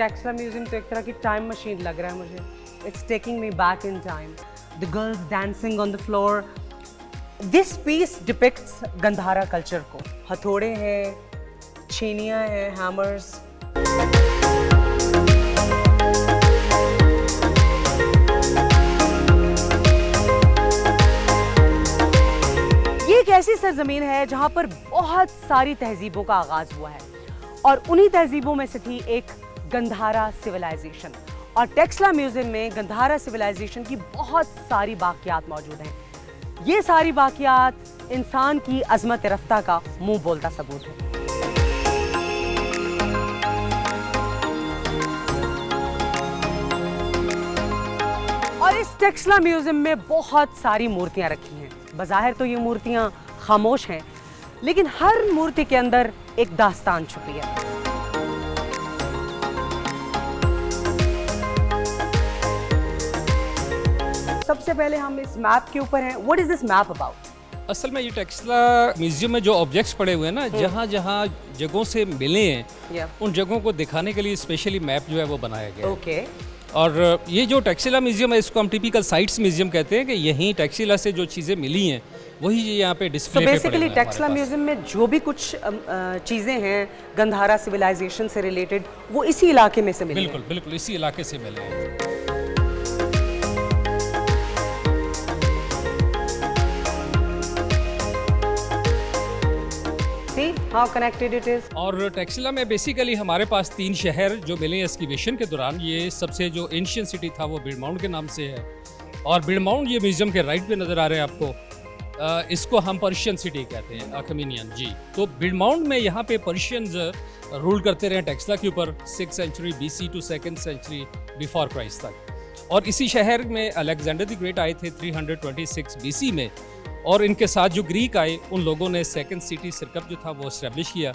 Taxila museum तो एक तरह की टाइम मशीन लग रहा है मुझे. It's taking me back in time. The girls dancing on the floor. This piece depicts Gandhara culture को. हथौड़े हैं, छेनियाँ हैं, हैमर्स. ये एक ऐसी सरजमीन है जहां पर बहुत सारी तहजीबों का आगाज हुआ है और उन्हीं तहजीबों में से थी एक गंधारा सिविलाइजेशन. और टेक्सला म्यूजियम में गंधारा सिविलाइजेशन की बहुत सारी बाकियात मौजूद हैं. ये सारी बाकियात इंसान की अजमत रफ्ता का मुंह बोलता सबूत है. और इस टेक्सला म्यूजियम में बहुत सारी मूर्तियां रखी हैं. बज़ाहिर तो ये मूर्तियां खामोश हैं, लेकिन हर मूर्ति के अंदर एक दास्तान छुपी है. सबसे पहले हम इस मैप के ऊपर हैं. What is this map about? असल में ये टेक्सला म्यूजियम में जो ऑब्जेक्ट्स पड़े हुए हैं ना, जहाँ जहाँ जगहों से मिले हैं, उन जगहों को दिखाने के लिए स्पेशली मैप जो है वो बनाया गया है. ओके. और ये जो टेक्सला म्यूजियम है, इसको हम टिपिकल साइट्स म्यूजियम कहते हैं कि यहीं टेक्सला से जो चीज़ें मिली हैं वही यहाँ पे डिस्प्ले पे पड़े बेसिकली हैं. टेक्सला म्यूजियम में जो भी कुछ चीज़ें हैं गंधारा सिविलाइजेशन से रिलेटेड, वो इसी इलाके में से मिली बिल्कुल बिल्कुल इसी इलाके से मिले हैं. How connected it is? और टेक्सला में बेसिकली हमारे पास 3 शहर जो मिले हैं एक्सकैवेशन के दौरान. ये सबसे जो एंशियंट सिटी था वो बिडमाउंट के नाम से है. और बिडमाउंट ये म्यूजियम के राइट पे नज़र आ रहे हैं आपको. इसको हम पर्शियन सिटी कहते हैं, अखमीनियन जी. तो बिडमाउंट में यहाँ पे पर्शियंस रूल करते रहे टेक्सला के ऊपर 6th century BC to 2nd century before Christ तक. और इसी शहर में अलेक्जेंडर द ग्रेट आए थे 326 BC में. और इनके साथ जो ग्रीक आए, उन लोगों ने सेकंड सिटी सिरकप जो था वो इस्टेब्लिश किया.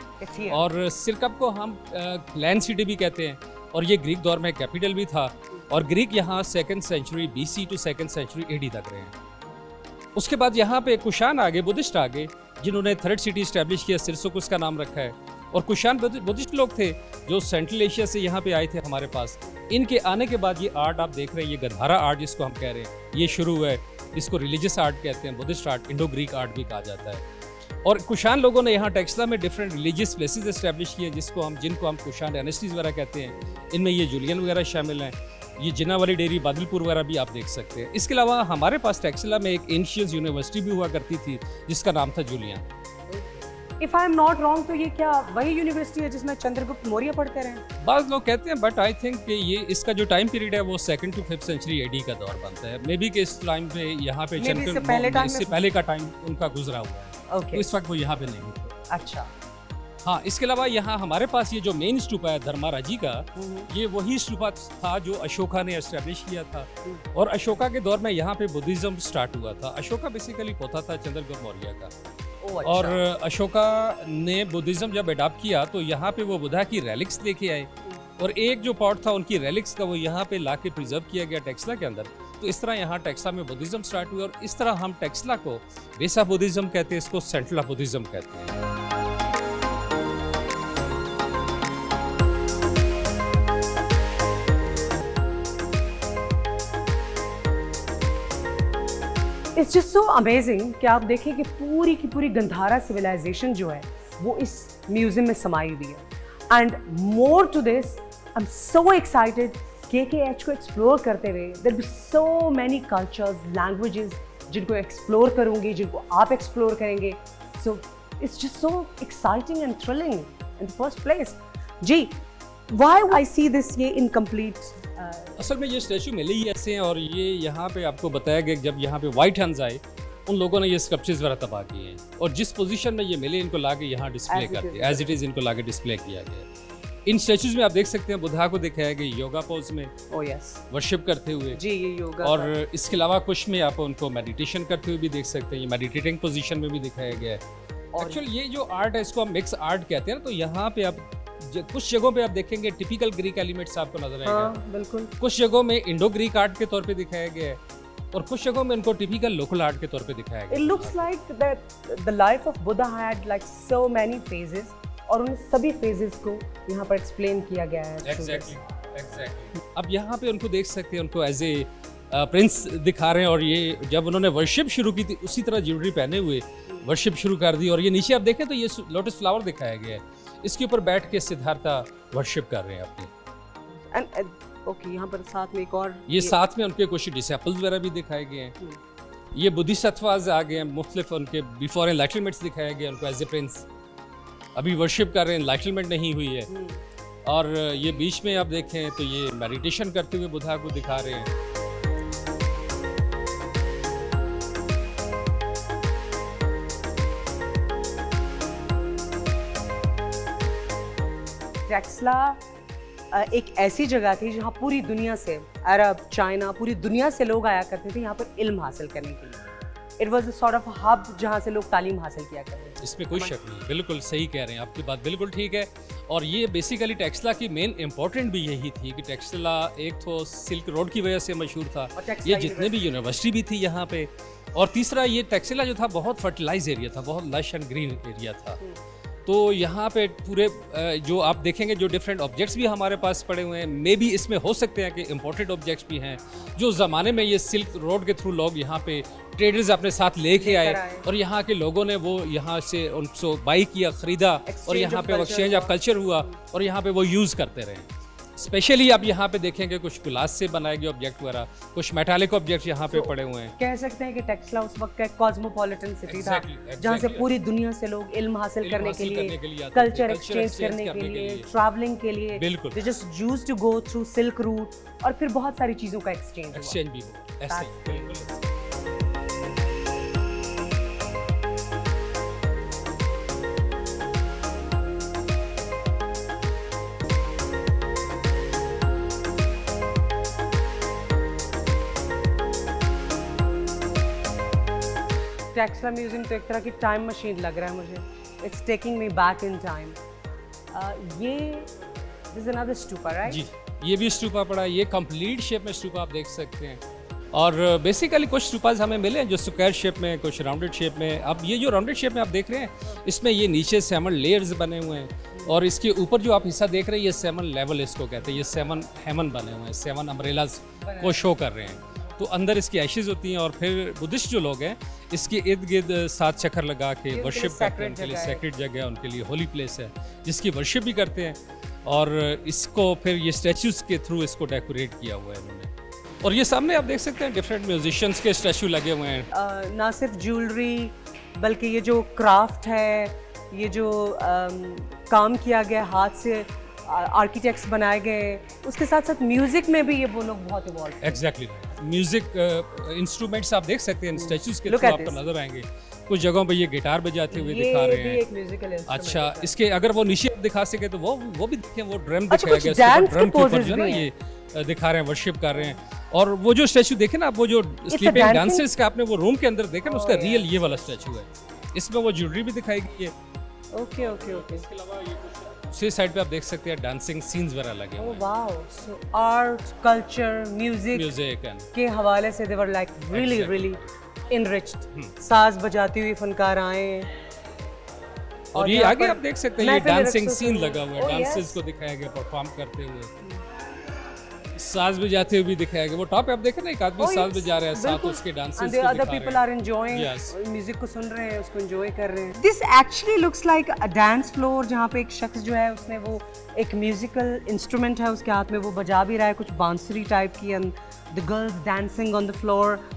और सिरकप को हम लैंड सिटी भी कहते हैं. और ये ग्रीक दौर में कैपिटल भी था. और ग्रीक यहाँ 2nd century BC to 2nd century AD तक रहे हैं. उसके बाद यहाँ पे कुशान आ गए, बुद्धिस्ट आ गए, जिन्होंने 3rd सिटी इस्टेब्लिश किया. सिरसोकुस का नाम रखा है. और कुशान बुद्धिस्ट लोग थे जो सेंट्रल एशिया से यहाँ पे आए थे हमारे पास. इनके आने के बाद ये आर्ट आप देख रहे हैं, ये गंधारा आर्ट जिसको हम कह रहे हैं, ये शुरू हुआ है. इसको रिलीजियस आर्ट कहते हैं, Buddhist art, Indo Greek art भी कहा जाता है. और कुशान लोगों ने यहाँ टेक्सला में डिफरेंट रिलीजियस प्लेसेस एस्टैब्लिश किए जिनको हम कुशान डायनेस्टीज वगैरह कहते हैं. इनमें ये जूलियन वगैरह शामिल हैं. ये जिन्ना वाली डेयरी, बादलपुर वगैरह भी आप देख सकते हैं. इसके अलावा हमारे पास टेक्सला में एक एंशियंट यूनिवर्सिटी भी हुआ करती थी जिसका नाम था Julian. If I am not wrong तो ये क्या वही यूनिवर्सिटी है जिसमें चंद्रगुप्त मौर्य पढ़ते रहे? बाज़ लोग कहते हैं, बट आई थिंक कि ये इसका जो टाइम पीरियड है वो 2nd to 5th century AD का दौर बनता है. मे बी कि इस टाइम पे यहाँ पे इससे पहले का टाइम उनका गुजरा हुआ है. तो इस वक्त वो यहाँ पे नहीं थे. अच्छा. हाँ, इसके अलावा यहाँ हमारे पास ये जो मेन स्तूपा है धर्माराजी का, ये वही स्तूपा था जो अशोका ने एस्टेब्लिश किया था. और अशोका के दौर में यहाँ पे बुद्धिज्म स्टार्ट हुआ था. अशोका बेसिकली पोता था चंद्रगुप्त मौर्य का. अच्छा. और अशोका ने बुद्धिज्म जब अडॉप्ट किया तो यहाँ पे वो बुद्धा की रेलिक्स लेके आए. और एक जो पॉट था उनकी रेलिक्स का वो यहाँ पे ला के प्रिजर्व किया गया टेक्सला के अंदर. तो इस तरह यहाँ टेक्सला में बुद्धिज्म स्टार्ट हुआ. और इस तरह हम टेक्सला को वेसा बुद्धिज्म कहते हैं, इसको सेंट्रल बुद्धिज्म कहते हैं. इट्स जस्ट सो अमेजिंग कि आप देखें कि पूरी की पूरी गंधारा सिविलाइजेशन जो है वो इस म्यूजियम में समाई हुई है. And more to this, I am so excited KKH को एक्सप्लोर करते हुए. There be so many cultures, languages जिनको एक्सप्लोर करूंगी, जिनको आप एक्सप्लोर करेंगे. So it's just so exciting and thrilling in the first place. जी, व्हाई आई सी दिस ये इनकम्प्लीट? असल में ये स्टैचू मिले ही ऐसे हैं. और ये यहाँ पे आपको बताया गया जब यहाँ पे व्हाइट हैंड्स आए, उन लोगों ने ये स्कल्पचर्स वगैरह तबाह किए हैं. और जिस पोजीशन में ये मिले इनको लाके यहाँ डिस्प्ले कर दिया, एज इट इज़ इनको लाके डिस्प्ले किया गया. इन स्टैचूज में आप देख सकते हैं बुद्धा को दिखाया गया योगा पोज में, वर्शिप करते हुए. जी, ये योगा. और इसके अलावा कुछ में आप उनको मेडिटेशन करते हुए भी देख सकते हैं. ये मेडिटेटिंग पोजीशन में भी दिखाया गया है. एक्चुअली ये जो आर्ट है इसको हम मिक्स आर्ट कहते हैं ना. तो यहाँ पे आप कुछ जगहों पे आप देखेंगे टिपिकल ग्रीक एलिमेंट्स आपको नजर आएगा. हाँ, बिल्कुल. कुछ जगहों में इंडो ग्रीक आर्ट के तौर पे दिखाया गया है. और कुछ जगहों में इनको टिपिकल लोकल आर्ट के तौर पे दिखाया गया. It looks like that the life of Buddha had like so many phases और उन सभी phases को यहाँ पर explain किया गया है. Exactly. एग्जैक्टली। अब यहाँ पे उनको देख सकते हैं, उनको एज ए प्रिंस दिखा रहे हैं, और ये जब उन्होंने वर्शिप शुरू की थी उसी तरह ज्वेलरी पहने हुए वर्शिप शुरू कर दी। और ये नीचे आप देखें तो ये लोटस फ्लावर दिखाया गया है, इसके ऊपर बैठ के सिद्धार्था वर्शिप कर रहे हैं अपनी। एंड ओके, यहाँ पर साथ में एक और ये साथ में उनके कुछ डिसेपल्स वगैरह भी दिखाए गए हैं। ये बुद्धिसत्वाज आ गए हैं, मुख्तलिफ उनके बिफोर एनलाइटनमेंट्स दिखाया गया उनको एज ए प्रिंस, अभी वर्शिप कर रहे हैं, एनलाइटनमेंट नहीं हुई है। और ये बीच में आप देखें तो ये मेडिटेशन करते हुए बुद्धा को दिखा रहे हैं। टेक्सला एक ऐसी जगह थी जहाँ पूरी दुनिया से, अरब, चाइना, पूरी दुनिया से लोग आया करते थे यहाँ पर इल्म हासिल करने के लिए। It was a sort of hub जहाँ से लोग तालीम हासिल किया करते थे। इसमें कोई शक नहीं, बिल्कुल सही कह रहे हैं, आपकी बात बिल्कुल ठीक है। और ये बेसिकली टेक्सला की मेन इंपॉर्टेंट भी यही थी कि टेक्सला एक तो सिल्क रोड की वजह से मशहूर था, ये जितने भी यूनिवर्सिटी भी थी यहाँ पे, और तीसरा ये टेक्सला जो था बहुत फर्टिलाइज एरिया था, बहुत लश एंड ग्रीन एरिया था। तो यहाँ पे पूरे जो आप देखेंगे जो डिफरेंट ऑब्जेक्ट्स भी हमारे पास पड़े हुए हैं, मे बी इसमें हो सकते हैं कि इम्पोर्टेड ऑब्जेक्ट्स भी हैं जो ज़माने में ये सिल्क रोड के थ्रू लोग यहाँ पे ट्रेडर्स अपने साथ लेके आए, और यहाँ के लोगों ने वो यहाँ से उनको बाई किया, ख़रीदा, और यहाँ पे एक्सचेंज ऑफ कल्चर हुआ, और यहाँ पे वो यूज़ करते रहे। स्पेशली आप यहाँ पे देखेंगे कुछ ग्लास से बनाए गए ऑब्जेक्ट वगैरह, कुछ मेटालिक ऑब्जेक्ट यहाँ पे पड़े हुए हैं। कह सकते हैं कि टेक्सला उस वक्त का एक कॉस्मोपॉलिटन सिटी था, जहाँ से पूरी दुनिया से लोग इल्म हासिल करने के लिए, कल्चर एक्सचेंज करने के लिए, ट्रैवलिंग के लिए, बिल्कुल they just used to go through silk route, और फिर बहुत सारी चीज़ों का एक्सचेंज भी हो, ऐसे ही, बिल्कुल। टेक्सला म्यूजियम तो एक तरह की टाइम मशीन लग रहा है मुझे। It's taking me back in time. ये दिस अनदर स्तूपा, राइट? जी, ये भी स्तूपा पड़ा है, ये कंप्लीट शेप में स्तूपा आप देख सकते हैं। और बेसिकली कुछ स्तूपाज हमें मिले हैं जो स्क्वायर शेप में, कुछ राउंडेड शेप में। अब ये जो राउंडेड शेप में आप देख रहे हैं, इसमें ये नीचे 7 लेयर्स बने हुए हैं, और इसके ऊपर जो आप हिस्सा देख रहे हैं ये 7 लेवल इसको कहते हैं। ये 7 हेमन बने हुए हैं, 7 अम्ब्रेलाज को शो कर रहे हैं। तो अंदर इसकी एशेज होती हैं, और फिर बुद्धिस्ट जो लोग हैं इसके इर्द गिर्द 7 चक्कर लगा के वर्शिप करते हैं। उनके लिए सैक्रेड जगह है, उनके लिए होली प्लेस है जिसकी वर्शिप भी करते हैं। और इसको फिर ये स्टैचूज के थ्रू इसको डेकोरेट किया हुआ है इन्होंने। और ये सामने आप देख सकते हैं डिफरेंट म्यूजिशियंस के स्टैचू लगे हुए हैं। ना सिर्फ ज्वेलरी, बल्कि ये जो क्राफ्ट है, ये जो काम किया गया हाथ से, आर्किटेक्ट्स बनाए गए, उसके साथ साथ म्यूजिक में भी ये वो लोग बहुत इवॉल्व। एग्जैक्टली, म्यूजिक इंस्ट्रूमेंट्स आप देख सकते हैं स्टैचूज के थ्रू आपको नजर आएंगे। कुछ जगहों पे ये गिटार बजाते हुए दिखा रहे हैं। एक म्यूजिकल इंस्ट्रूमेंट। अच्छा, इसके अगर वो नीचे दिखा सके तो वो भी देखें, वो ड्रम अच्छा, दिखाया गया, ड्रम के ऊपर जो ना ये दिखा रहे हैं, वर्शिप कर रहे हैं। और वो जो स्टैचू देखे ना आप, वो जो स्लीपिंग डांसर्स का आपने वो रूम के अंदर देखा ना, उसका रियल ये वाला स्टैचू है। इसमें वो ज्वेलरी भी दिखाई गई है। Okay okay okay. इसके अलावा ये कुछ दूसरी साइड पे आप देख सकते हैं डांसिंग सीन्स वगैरह लगे हुए हैं। Wow, so art, culture, music के हवाले से they were like really really enriched. साज बजाती हुई फनकार आए, और ये आगे आप देख सकते हैं ये डांसिंग सीन लगा हुआ है, डांसर्स को दिखाया गया परफॉर्म करते हुए, साज बजाते हुए भी दिखाया गया। वो टॉप पे आप देखें ना, एक आदमी साज बजा रहा है, साथ उसके डांसर्स को दिखा रहे हैं। Other people are enjoying music को, सुन रहे हैं, उसको एंजॉय कर रहे हैं। This actually looks like a dance floor, जहाँ पे एक शख्स जो है उसने वो एक म्यूजिकल इंस्ट्रूमेंट है उसके हाथ में, वो बजा भी रहा है कुछ बांसुरी टाइप की, and the girls dancing on the floor.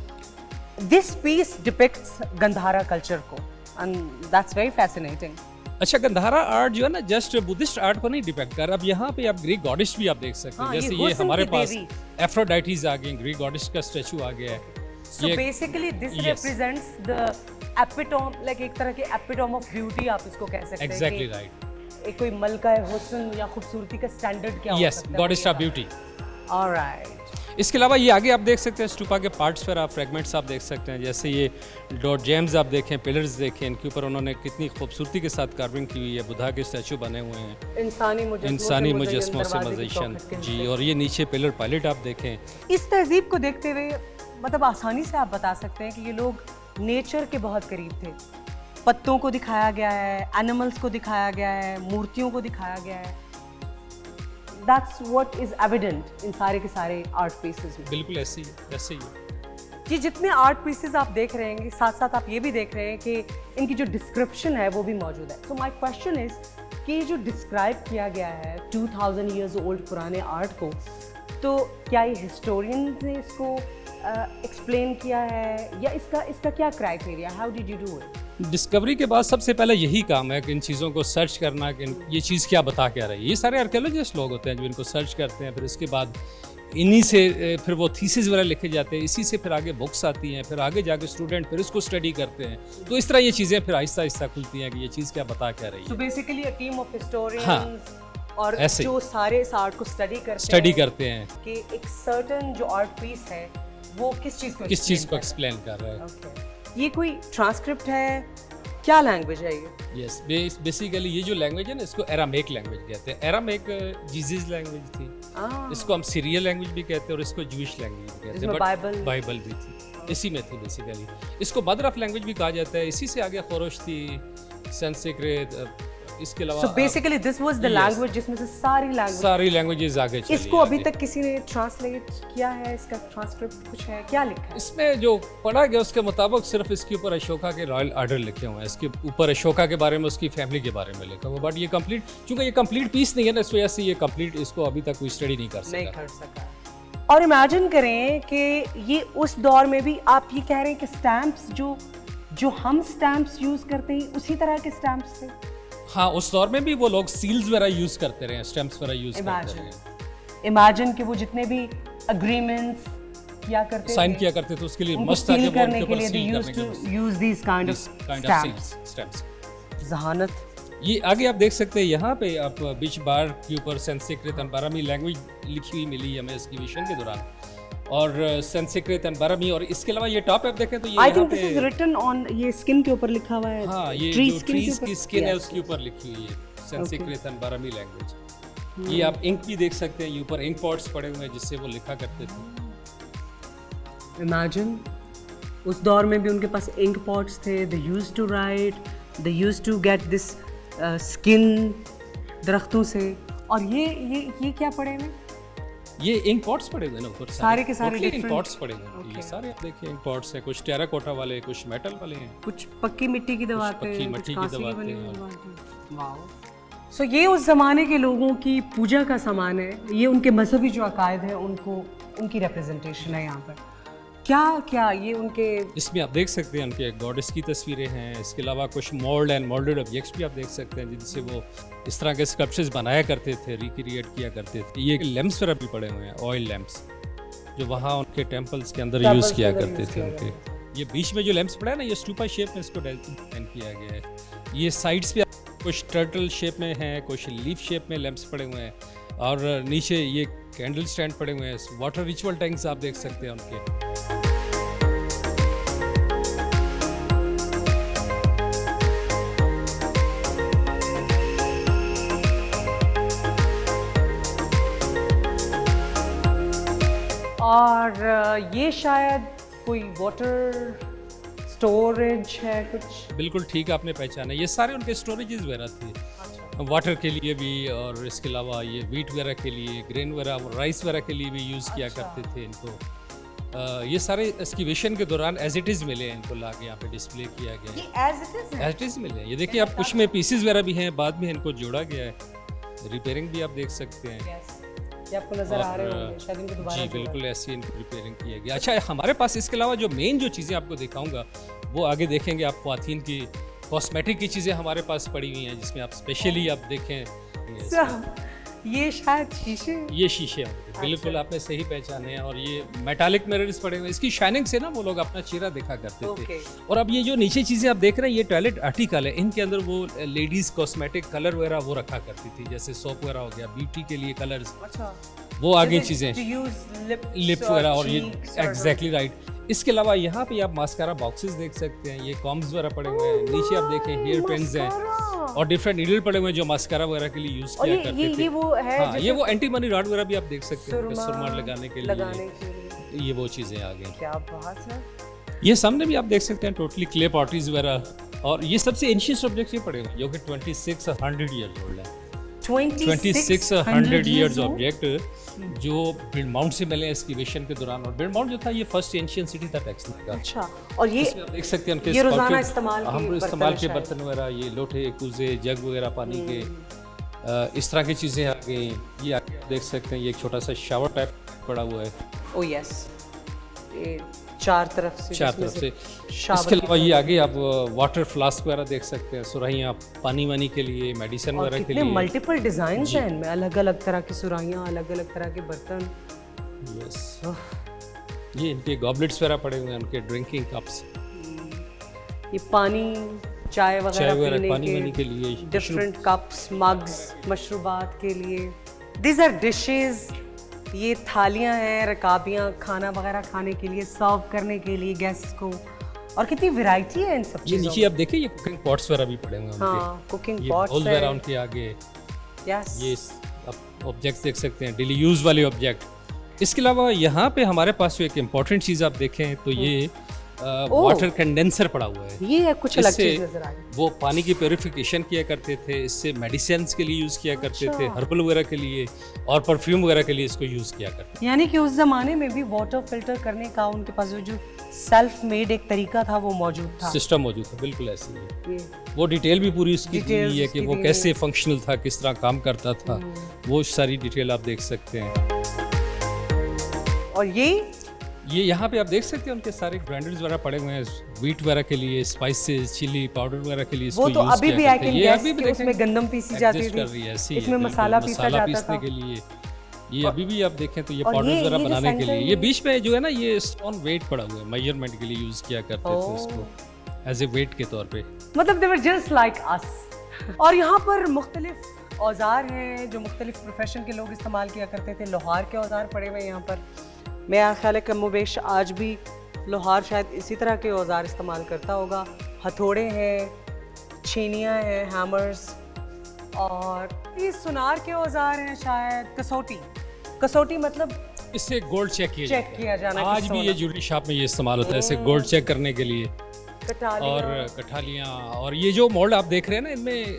This piece depicts Gandhara culture को, एंड दैट्स वेरी फैसिनेटिंग। अच्छा, गंधारा आर्ट जो है ना जस्ट बुद्धिस्ट आर्ट को नहीं डिपेक्ट कर। अब यहाँ पे आप ग्रीक गॉडेस भी आप देख सकते हैं। जैसे ये हमारे पास एफ्रोडाइटिस आ गई, ग्रीक गॉडेस का स्टैचू आ गया है। So basically this represents the epitome, like एक तरह के एपिटोम ऑफ ब्यूटी आप इसको कह सकते हैं। Exactly right। एक कोई मलका हुस्न या खूबसूरती का स्टैंडर्ड क्या हो सकता है? Yes, goddess of beauty. Alright। इसके अलावा ये आगे आप देख सकते हैं स्टूपा के पार्ट्स पर आप फ्रेगमेंट्स आप देख सकते हैं। जैसे ये डॉट जेम्स आप देखें, पिलर्स देखें, इनके ऊपर उन्होंने कितनी खूबसूरती के साथ कार्विंग की हुई है। बुद्धा के स्टैचू बने हुए हैं, इंसानी मुजस्मों से मज़ीशन जी। और ये नीचे पिलर पायलट आप देखें। इस तहजीब को देखते हुए मतलब आसानी से आप बता सकते हैं कि ये लोग नेचर के बहुत करीब थे। पत्तों को दिखाया गया है, एनिमल्स को दिखाया गया है, मूर्तियों को दिखाया गया है। that's what is evident in सारे के सारे आर्ट पीसेस में। बिल्कुल ऐसे ही है। ये जितने आर्ट पीसेस आप देख रहे हैं साथ साथ आप ये भी देख रहे हैं कि इनकी जो डिस्क्रिप्शन है वो भी मौजूद है। सो माय क्वेश्चन इज कि ये जो डिस्क्राइब किया गया है 2000 ईयर्स ओल्ड पुराने आर्ट को, तो क्या ये हिस्टोरियन ने इसको एक्सप्लेन किया है या इसका क्या criteria, how did you do it? Discovery के बाद सबसे पहले यही काम है कि इन चीज़ों को सर्च करना कि ये चीज़ क्या बता क्या रही है। ये सारे आर्कियोलॉजिस्ट लोग होते हैं जो इनको सर्च करते हैं, फिर इसके बाद इन्हीं से फिर वो थीसिस वगैरह लिखे जाते हैं, इसी से फिर आगे बुक्स आती हैं, फिर आगे जाके स्टूडेंट फिर इसको स्टडी करते हैं। तो इस तरह ये चीज़ें फिर आहिस्ता आहिस्ता खुलती हैं कि ये चीज़ क्या बता क्या रही है। So basically a team of historians और ऐसे जो सारे इस आर्ट को स्टडी करते हैं कि एक सर्टेन जो आर्ट पीस है वो किस चीज़ को एक्सप्लेन कर रहा है। Okay. ये कोई ट्रांसक्रिप्ट है, क्या लैंग्वेज है ये? यस, बेसिकली ये जो लैंग्वेज है ना इसको एरामिक लैंग्वेज कहते हैं। एरामिक जीजीज लैंग्वेज थी, इसको हम सीरियल लैंग्वेज भी कहते हैं और इसको जूइश लैंग्वेज भी कहते हैं, बट बाइबल भी थी इसी में थी बेसिकली। इसको मदर ऑफ लैंग्वेज भी कहा जाता है, इसी से आगे खरोश थी, संस्कृत, इसके अलावा So basically this was the language जिसमें से सारी लैंग्वेजेस आगे चली। इसको अभी तक किसी ने ट्रांसलेट किया है, इसका ट्रांसक्रिप्ट कुछ है, क्या लिखा है इसमें? जो पढ़ा गया उसके मुताबिक सिर्फ इसके ऊपर अशोका के रॉयल ऑर्डर लिखे हुए हैं, इसके ऊपर अशोका के बारे में, उसकी फैमिली के बारे में लिखा हुआ, बट ये कंप्लीट, चूंकि ये कंप्लीट पीस नहीं है ना, इस वजह से ये कंप्लीट इसको अभी तक कोई स्टडी नहीं कर सका। और इमेजिन करें कि ये उस दौर में भी आप ये कह रहे हैं कि स्टैम्प्स जो हम स्टैम्प्स यूज करते हैं उसी तरह के स्टैम्प्स थे। हाँ, उस दौर में भी वो लोग सील्स वगैरह यूज करते रहे, स्टैम्प्स वगैरह यूज करते रहे। इमेजिन कि वो जितने भी एग्रीमेंट्स साइन किया करते थे उसके लिए मस्त सील करने के लिए they used to use these kind of stamps। ज़हानत। ये आगे आप देख सकते हैं, यहाँ पे आप बीच बार के ऊपर संस्कृत एंड बारामी लैंग्वेज लिखी हुई मिली हमें एक्सकैवेशन के दौरान, और संस्कृत एंड बारामी, और इसके अलावा ये टॉप आप देखें तो ये I think this is written on, ये स्किन के ऊपर लिखा हुआ है। हाँ, ये जो ट्रीज की स्किन है उसके ऊपर लिखी हुई है संस्कृत एंड बारामी लैंग्वेज। ये आप इंक भी देख सकते हैं, ये ऊपर इंक पॉट्स पड़े हुए हैं जिससे वो लिखा करते थे। इमेजिन उस दौर में भी उनके पास इंक पॉट्स थे, they used to write, they used to get this skin दरख्तों से। और ये क्या पड़े हुए? ये इंक पॉट्स पड़े हुए ना ऊपर, सारे के सारे इंक पॉट्स पड़े हुए। ये सारे आप देखिए इंक पॉट्स हैं, कुछ टेराकोटा वाले, कुछ मेटल वाले हैं, कुछ पक्की मिट्टी की दवाते हैं, पक्की मिट्टी की दवाते हैं। वाओ। सो ये उस ज़माने के लोगों की पूजा का सामान है, ये उनके मजहबी जो अकायद है उनकी रिप्रेजेंटेशन है यहाँ पर। क्या ये उनके, इसमें आप देख सकते हैं उनके गॉडेस की तस्वीरें हैं, इसके अलावा कुछ मोल्ड एंड मोल्डेड ऑब्जेक्ट्स भी आप देख सकते हैं जिनसे वो इस तरह के स्कल्पचर्स बनाया करते थे, रिक्रिएट किया करते थे। ये लैंप्स वगैरह भी पड़े हुए हैं, ऑयल लैंप्स, जो वहाँ उनके टेम्पल्स के अंदर यूज़ किया करते थे उनके। ये बीच में जो लैंप्स पड़ा है ना, ये स्टूपा शेप में इसको डिजाइन किया गया है। ये साइड्स पे कुछ टर्टल शेप में हैं, कुछ लीफ शेप में लैंप्स पड़े हुए हैं, और नीचे ये कैंडल स्टैंड पड़े हुए हैं। वाटर रिचुअल टैंक्स आप देख सकते हैं उनके। और ये शायद कोई वाटर स्टोरेज है कुछ। बिल्कुल ठीक आपने पहचाना, ये सारे उनके स्टोरेजेस वगैरह थे, वाटर के लिए भी, और इसके अलावा ये वीट वगैरह के लिए, ग्रेन वगैरह, राइस वगैरह के लिए भी यूज़ किया करते थे इनको। ये सारे एक्सकैवेशन के दौरान एज इट इज़ मिले हैं, इनको लाके यहाँ पे डिस्प्ले किया गया है। एज इट इज़ मिले हैं, ये देखिए आप, कुछ में पीसेस वगैरह भी हैं, बाद में इनको जोड़ा गया है, रिपेयरिंग भी आप देख सकते हैं। ये आपको नजर आ रहे होंगे शायद इनको दोबारा। जी बिल्कुल, ऐसी इनको रिपेयरिंग किया गया। अच्छा, हमारे पास इसके अलावा जो मेन जो चीज़ें आपको दिखाऊंगा वो आगे देखेंगे आप, ख्वातीन की कॉस्मेटिक की चीज़ें हमारे पास पड़ी हुई हैं, जिसमें आप स्पेशली आप देखें ये शायद शीशे, ये शीशे होंगे। बिल्कुल आपने सही पहचाने हैं, और ये मेटालिक मिरर्स पड़े हुए हैं, इसकी शाइनिंग से ना वो लोग अपना चेहरा दिखा करते थे। और अब ये जो नीचे चीज़ें आप देख रहे हैं, ये टॉयलेट आर्टिकल है, इनके अंदर वो लेडीज़ कॉस्मेटिक कलर वगैरह वो रखा करती थी, जैसे सोप वगैरह हो गया, ब्यूटी के लिए कलर्स, वो आगे चीज़ें, लिप वगैरह, और ये एग्जैक्टली राइट। इसके अलावा यहाँ पे आप मास्कारा बॉक्सेस देख सकते हैं, ये कॉम्स वगैरह पड़े हुए हैं, नीचे आप देखें हेयर पिन्स हैं, और डिफरेंट नीडल पड़े हुए हैं जो मास्कारा वगैरह के लिए यूज किया करते थे। ये वो है, हाँ, ये वो एंटी मनी रॉड वगैरह भी आप देख सकते हैं, सुरमा लगाने के लिए ये वो चीज़ें आ गई। क्या बात है। ये सामने भी आप देख सकते हैं टोटली क्ले पॉटरीज वगैरह, और ये सबसे एंशिएंट ऑब्जेक्ट्स ये पड़े हुए हैं जो कि 2600 ईयर्स ओल्ड है। 2600 years old? ऑब्जेक्ट जो बिल्ड माउंट से मिले एक्सकैवेशन के दौरान। और बिल्ड माउंट जो था ये फर्स्ट एंशियंट सिटी था टेक्सला का। अच्छा, और ये इसमें आप देख सकते हैं उनके ये रोजाना sculpted- इस्तेमाल के हम बर्तन इस्तेमाल हैं के शायद। बर्तन वगैरह, ये लोटे कूजे जग वगैरह पानी के, इस तरह की चीज़ें आ गई। ये आगे आप देख सकते हैं ये एक छोटा सा शावर टाइप पड़ा हुआ है ओ यस, ये चार तरफ से चार जिसमें तरफ से। शावर इसके की अलावा ये आगे आप वाटर फ्लास्क वगैरह देख सकते हैं, सुराहियाँ पानी वानी के लिए, मेडिसिन और वगैरह के कितने लिए। मल्टीपल डिजाइन हैं इनमें, अलग अलग तरह की सुराहियाँ, अलग अलग तरह के बर्तन। यस, ये इनके गॉबलेट्स वगैरह पड़े हुए हैं, उनके ड्रिंकिंग कप्स, ये पानी चाय चाय वगैरह वगैरह पानी वानी पीने के के लिए, डिफरेंट कप्स, मग्स, मशरूबात के लिए। दीज आर डिशेस, ये थालियाँ हैं, रकाबियाँ, खाना वगैरह खाने के लिए, सर्व करने के लिए गेस्ट को। और कितनी वैरायटी है इन सब ये चीज़ों नीचे आप देखें ये कुकिंग पॉट्स वगैरह भी पड़े हुए हैं में। उनके। हाँ, कुकिंग ये पॉट्स बाउल है। वगैरह उनके आगे, यस, ये आप ऑब्जेक्ट्स देख सकते हैं, डेली यूज़ वाले ऑब्जेक्ट। इसके अलावा यहाँ पे हमारे पास जो एक इम्पॉर्टेंट चीज़ आप देखें तो ये वाटर कंडेंसर पड़ा हुआ है। ये है कुछ अलग इससे चीज़ नजर आ रही है। वो पानी की प्योरिफिकेशन किया करते थे, इससे मेडिसिन्स के लिए यूज़ किया करते थे, अच्छा। हर्बल वगैरह के लिए और परफ्यूम वगैरह के लिए इसको यूज़ किया करते यानी कि उस जमाने में भी वाटर फिल्टर करने का उनके पास जो सेल्फ मेड एक तरीका था वो मौजूद थे। था। सिस्टम मौजूद था, बिल्कुल ऐसे ही है। ये वो डिटेल भी पूरी उसकी दी Details हुई है कि उसकी वो दी कैसे हुई है। फंक्शनल था, किस तरह काम करता था, वो सारी डिटेल आप देख सकते हैं। और ये यहाँ पे आप देख सकते हैं उनके सारे ग्राइंडर्स वगैरह पड़े हुए हैं, व्हीट वगैरह के लिए, स्पाइसेस, चिली पाउडर वगैरह के लिए इसको वो तो यूज़ अभी किया भी आई करते हैं। कैन ये गेस अभी भी कि उसमें देखें गंदम पीसी जाती एग्जिस्ट थी, कर रही है, ऐसी है, इसमें बिल्कुल, मसाला पीसा जाता पीसने था। के लिए ये अभी भी आप देखें तो ये और पाउडर्स ये वगैरह जो बनाने के लिए, सेंटर ये बीच में जो है ना ये स्टोन वेट पड़ा हुआ है, मेजरमेंट के लिए यूज़ किया करते थे ओह। उसको एज ए वेट के तौर पे। मतलब दे वर जस्ट लाइक अस। और यहाँ पर मुख्तलिफ औजार हैं जो मुख्तलिफ प्रोफेशन के लोग इस्तेमाल किया करते थे। लोहार के औजार पड़े हुए हैं यहाँ पर। मेरा ख्याल है कमोबेश आज भी लोहार शायद इसी तरह के औजार इस्तेमाल करता होगा। हथौड़े हैं, छेनियाँ हैं, हैमर्स, और ये सुनार के औजार हैं शायद। कसौटी मतलब इससे गोल्ड चेक किया जाना कि आज भी ये सोना। ज्वेलरी शॉप में ये इस्तेमाल होता है, ऐसे गोल्ड चेक करने के लिए। कटालियाँ। और कठालियाँ, और ये जो मोल्ड आप देख रहे हैं ना,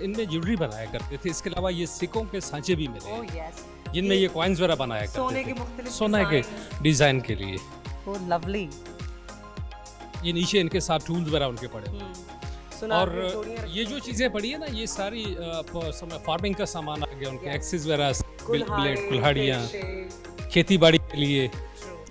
इनमें ज्वेलरी बनाया करते थे। इसके अलावा ये सिक्कों के सांचे भी मिले ओह हैं, यस, जिनमें ये कॉइन्स वगैरह बनाया सोने करते के मुख्तलिफ थे सोने के डिज़ाइन के लिए। ओह लवली। ये नीचे इनके साथ टूल्स वगैरह उनके पड़े हुए हैं। सुनार और की चूड़ियाँ रखी ये जो चीज़ें पड़ी है ना, ये सारी फार्मिंग का सामान आ गया, उनके एक्सेस वगैरह, ब्लेड, कुल्हाड़ियाँ, खेती बाड़ी के लिए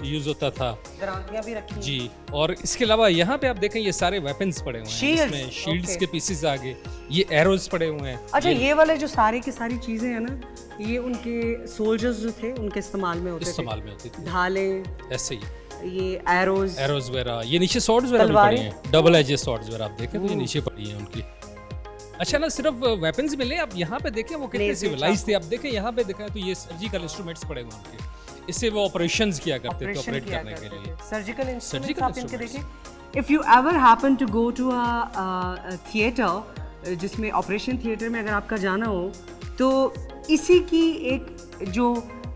यूज़ होता था दरांतियाँ भी रखी हैं। जी। और इसके अलावा यहाँ पे आप देखें ये सारे वेपन्स पड़े हुए हैं, Shields, इसमें शील्ड्स okay. के पीसेस आगे, ये एरोज पड़े हुए हैं। अच्छा, ये वाले जो सारी की सारी चीज़ें हैं ना, ये उनके सोल्जर्स जो थे उनके इस्तेमाल में होते थे। इस्तेमाल में होती थी ढाले, ऐसे ही ये एरोज, एरोज वगैरह, ये नीचे सॉर्ड्स वगैरह भी पड़ी तलवारें। हैं, डबल एज सॉर्ड्स वगैरह आप देखें तो ये नीचे पड़ी हैं उनकी। अच्छा ना, सिर्फ वेपन्स मिले, आप यहाँ पे देखें वो कितने Laser सिविलाइज थे। आप देखें यहाँ पे देखें तो ये सर्जिकल इंस्ट्रूमेंट्स पड़े हुए हैं उनके, इससे वो ऑपरेशंस किया करते थे, ऑपरेशन ऑपरेट किया करने के करते लिए। थे। सर्जिकल इंस्ट्रूमेंट्स Surgical आप इनके instruments. देखें। If you ever happen to go to a theatre, जिसमें ऑपरेशन थिएटर में अगर आपका जाना हो, तो इसी की एक जो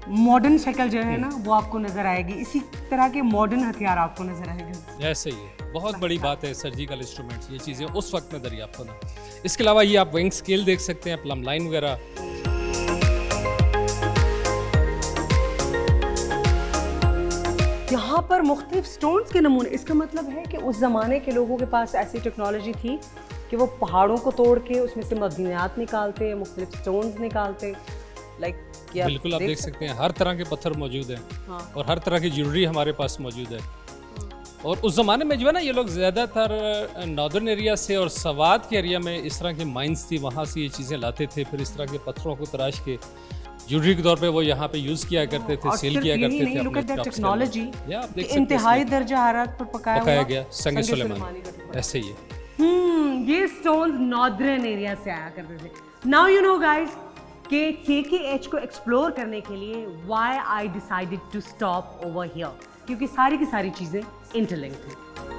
मॉडर्न शक्ल जो है ना वो आपको नज़र आएगी। इसी तरह के मॉडर्न हथियार आपको नज़र आएंगे। ऐसे ही है, बहुत बड़ी बात है सर्जिकल इंस्ट्रूमेंट्स, ये चीज़ें उस वक्त में दरियाफ्त होना। इसके अलावा ये आप विंग स्केल देख सकते हैं, प्लम लाइन वगैरह। यहाँ पर मुख्तलिफ स्टोन्स के नमूने। इसका मतलब है कि उस ज़माने के लोगों के पास ऐसी टेक्नोलॉजी थी कि वो पहाड़ों को तोड़ के उसमें से मदनियात निकालते, मुख्तलिफ स्टोन्स निकालते। लाइक बिल्कुल आप देख सकते हैं हर तरह के पत्थर मौजूद हैं। हाँ। और हर तरह की ज्वेलरी हमारे पास मौजूद है। और उस ज़माने में जो है ना, ये लोग ज़्यादातर नॉर्दर्न एरिया से और सवात के एरिया में इस तरह की माइंस थी, वहाँ से ये चीज़ें लाते थे, फिर इस तरह के पत्थरों को तराश के ज्वेलरी के तौर पे वो यहाँ पे यूज़ किया करते थे, और सेल सिर्फ किया यही करते नहीं, थे look अपने at that shops के technology अंदर। या आप देख कि सकते हैं इंतहाई इसमें दर्जा हरारत पर पकाया पकाया हुआ गया संगे सुलेमानी, का टुकड़ा। ऐसे ही है। ये स्टोन्स नॉर्दर्न एरिया से आया करते थे। नाउ यू नो गाइस कि KKH को एक्सप्लोर करने के लिए why I decided to stop over here, क्योंकि सारी की सारी चीज़ें इंटरलिंक्ड थी।